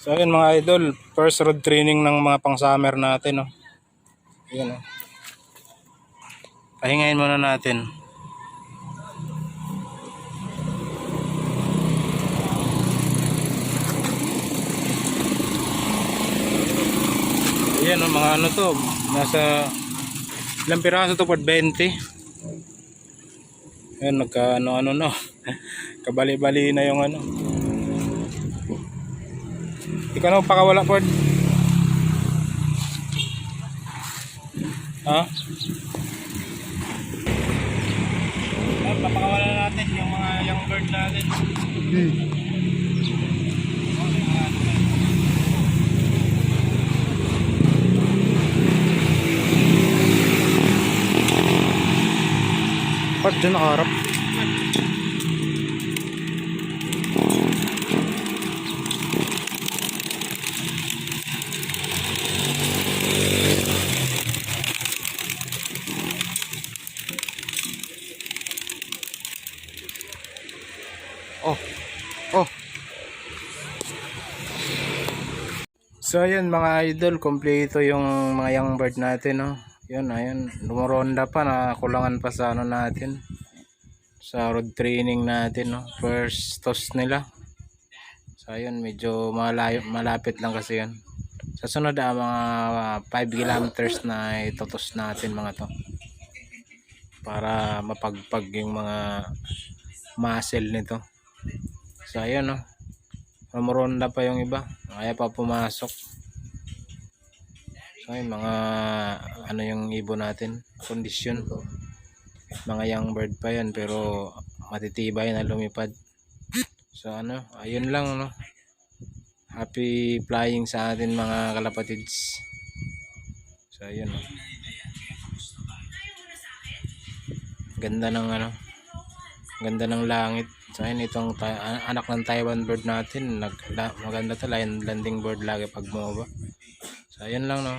So ayun mga idol, first road training ng mga pang summer natin, no. Ayun, no. Pahingayin muna natin. Ayan, no, mga ano to, nasa ilang piraso to, 20. Ayan, nagka ano no. Kabali-bali na yung ano. Ikaw na pakawala, Ford. Ha? Papakawala natin yung mga young bird natin. Ford, dyan nakaharap. Oh. So ayun mga idol, kompleto yung mga young bird natin, no. Yun, ayun, lumoronda pa, nakulangan pa sa ano natin, sa road training natin, no. First toss nila. So ayun, medyo malapit lang kasi yun. Sa sunod mga 5 kilometers na itotos natin mga to, para mapagpag yung mga muscle nito. So ayun, no, lumoronda pa yung iba, kaya pa pumasok. So ayun, mga ano yung ibon natin, kondisyon, mga young bird pa yan pero matitibay na lumipad. So ano, ayun lang, no. Happy flying sa atin mga kalapatids. So ayun, no. Ganda ng ano, ganda ng langit. So ayun, itong anak ng Taiwan bird natin, maganda to, landing bird lagi pag bumaba. So ayun lang, no.